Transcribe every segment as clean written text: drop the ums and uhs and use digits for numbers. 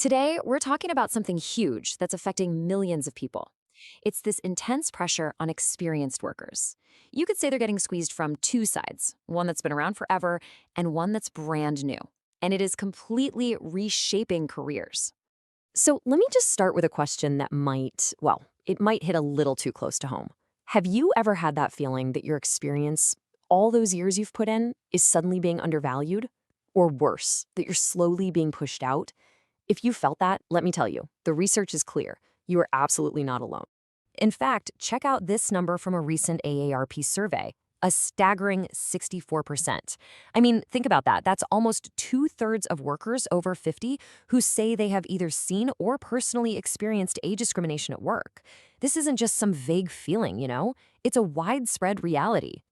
Today, we're talking about something huge that's affecting millions of people. It's this intense pressure on experienced workers. You could say they're getting squeezed from two sides, one that's been around forever and one that's brand new. And it is completely reshaping careers. So let me just start with a question that it might hit a little too close to home. Have you ever had that feeling that your experience, all those years you've put in, is suddenly being undervalued? Or worse, that you're slowly being pushed out? If you felt that, let me tell you, the research is clear. You are absolutely not alone. In fact, check out this number from a recent AARP survey, a staggering 64%. I mean, think about that. That's almost two-thirds of workers over 50 who say they have either seen or personally experienced age discrimination at work. This isn't just some vague feeling, It's a widespread reality.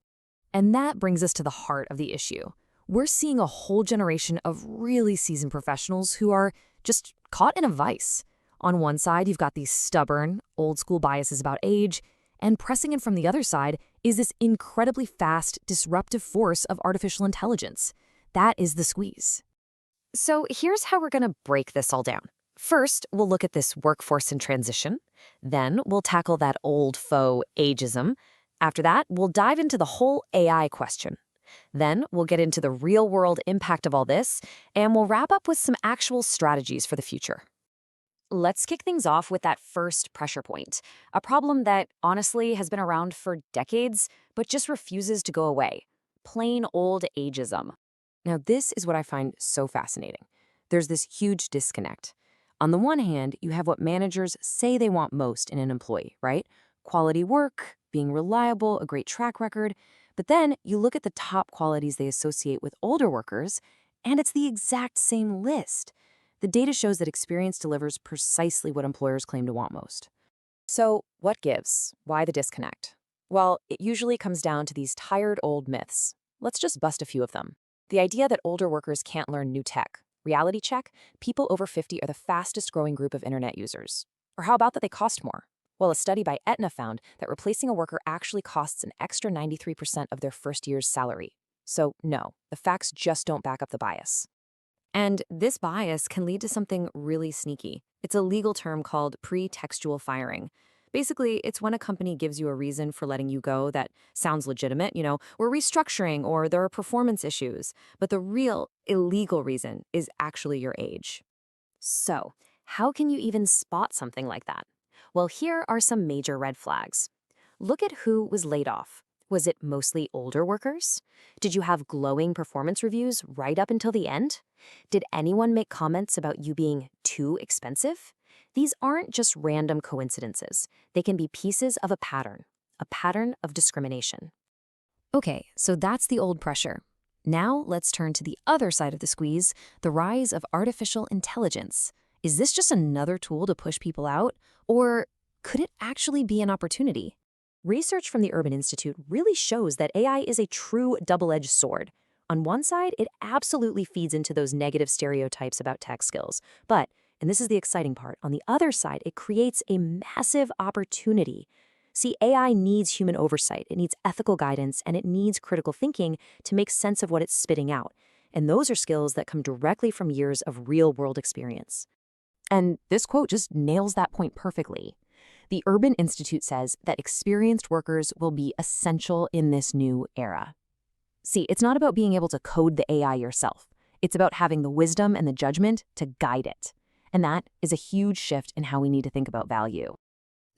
And that brings us to the heart of the issue. We're seeing a whole generation of really seasoned professionals who are just caught in a vice. On one side, you've got these stubborn, old-school biases about age, and pressing in from the other side is this incredibly fast, disruptive force of artificial intelligence. That is the squeeze. So here's how we're going to break this all down. First, we'll look at this workforce in transition. Then we'll tackle that old faux ageism. After that, we'll dive into the whole AI question. Then we'll get into the real-world impact of all this, and we'll wrap up with some actual strategies for the future. Let's kick things off with that first pressure point, a problem that honestly has been around for decades, but just refuses to go away. Plain old ageism. Now, this is what I find so fascinating. There's this huge disconnect. On the one hand, you have what managers say they want most in an employee, right? Quality work, being reliable, a great track record. But then you look at the top qualities they associate with older workers, and it's the exact same list. The data shows that experience delivers precisely what employers claim to want most. So what gives? Why the disconnect? Well, it usually comes down to these tired old myths. Let's just bust a few of them. The idea that older workers can't learn new tech. Reality check, people over 50 are the fastest growing group of internet users. Or how about that they cost more? Well, a study by Aetna found that replacing a worker actually costs an extra 93% of their first year's salary. So no, the facts just don't back up the bias. And this bias can lead to something really sneaky. It's a legal term called pretextual firing. Basically, it's when a company gives you a reason for letting you go that sounds legitimate, we're restructuring or there are performance issues, but the real illegal reason is actually your age. So, how can you even spot something like that? Well, here are some major red flags. Look at who was laid off. Was it mostly older workers? Did you have glowing performance reviews right up until the end? Did anyone make comments about you being too expensive? These aren't just random coincidences. They can be pieces of a pattern of discrimination. Okay, so that's the old pressure. Now let's turn to the other side of the squeeze, the rise of artificial intelligence. Is this just another tool to push people out? Or could it actually be an opportunity? Research from the Urban Institute really shows that AI is a true double-edged sword. On one side, it absolutely feeds into those negative stereotypes about tech skills. But, and this is the exciting part, on the other side, it creates a massive opportunity. See, AI needs human oversight, it needs ethical guidance, and it needs critical thinking to make sense of what it's spitting out. And those are skills that come directly from years of real-world experience. And this quote just nails that point perfectly. The Urban Institute says that experienced workers will be essential in this new era. See, it's not about being able to code the AI yourself. It's about having the wisdom and the judgment to guide it. And that is a huge shift in how we need to think about value.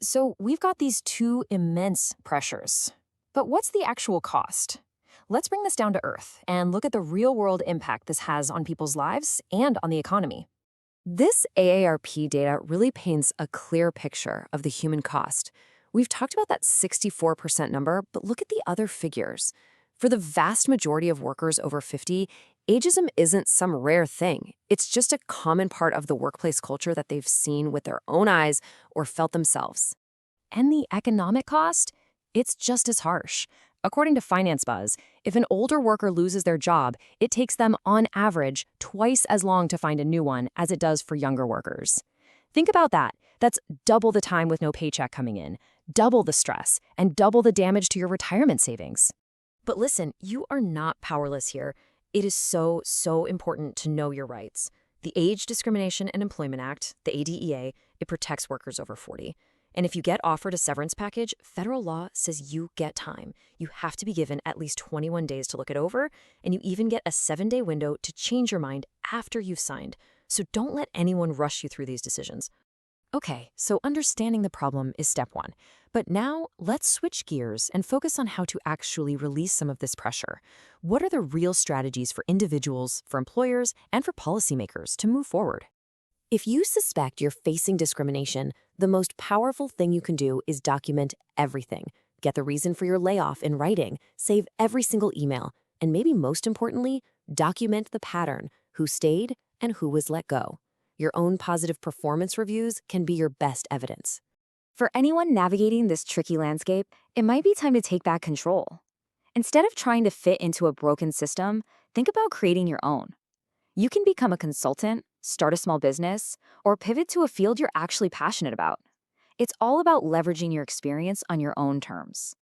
So we've got these two immense pressures. But what's the actual cost? Let's bring this down to earth and look at the real-world impact this has on people's lives and on the economy. This AARP data really paints a clear picture of the human cost. We've talked about that 64% number, but look at the other figures. For the vast majority of workers over 50, ageism isn't some rare thing. It's just a common part of the workplace culture that they've seen with their own eyes or felt themselves. And the economic cost? It's just as harsh. According to Finance Buzz, if an older worker loses their job, it takes them, on average, twice as long to find a new one as it does for younger workers. Think about that. That's double the time with no paycheck coming in, double the stress, and double the damage to your retirement savings. But listen, you are not powerless here. It is so important to know your rights. The Age Discrimination and Employment Act, the ADEA, it protects workers over 40. And if you get offered a severance package, federal law says you get time. You have to be given at least 21 days to look it over, and you even get a 7-day window to change your mind after you've signed. So don't let anyone rush you through these decisions. Okay, so understanding the problem is step one. But now let's switch gears and focus on how to actually release some of this pressure. What are the real strategies for individuals, for employers, and for policymakers to move forward? If you suspect you're facing discrimination, the most powerful thing you can do is document everything. Get the reason for your layoff in writing, save every single email, and maybe most importantly, document the pattern, who stayed and who was let go. Your own positive performance reviews can be your best evidence. For anyone navigating this tricky landscape, it might be time to take back control. Instead of trying to fit into a broken system, think about creating your own. You can become a consultant, start a small business, or pivot to a field you're actually passionate about. It's all about leveraging your experience on your own terms.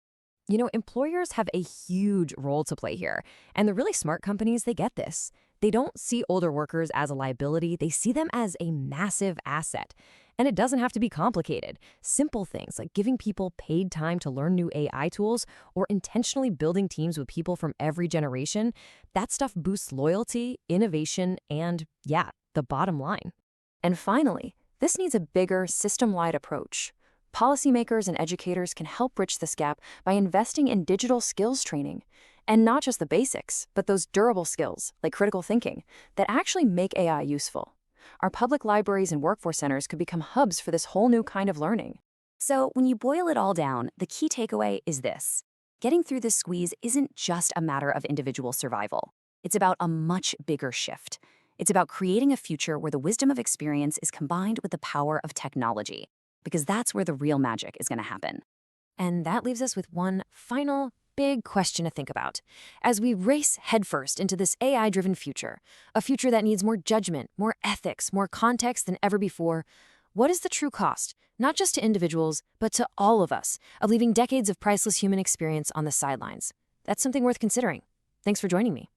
Employers have a huge role to play here, and the really smart companies, they get this. They don't see older workers as a liability, they see them as a massive asset. And it doesn't have to be complicated. Simple things like giving people paid time to learn new AI tools or intentionally building teams with people from every generation, that stuff boosts loyalty, innovation, and, yeah, the bottom line. And finally, this needs a bigger, system-wide approach. Policymakers and educators can help bridge this gap by investing in digital skills training. And not just the basics, but those durable skills, like critical thinking, that actually make AI useful. Our public libraries and workforce centers could become hubs for this whole new kind of learning. So when you boil it all down, the key takeaway is this. Getting through this squeeze isn't just a matter of individual survival. It's about a much bigger shift. It's about creating a future where the wisdom of experience is combined with the power of technology, because that's where the real magic is going to happen. And that leaves us with one final big question to think about. As we race headfirst into this AI-driven future, a future that needs more judgment, more ethics, more context than ever before, what is the true cost, not just to individuals, but to all of us, of leaving decades of priceless human experience on the sidelines? That's something worth considering. Thanks for joining me.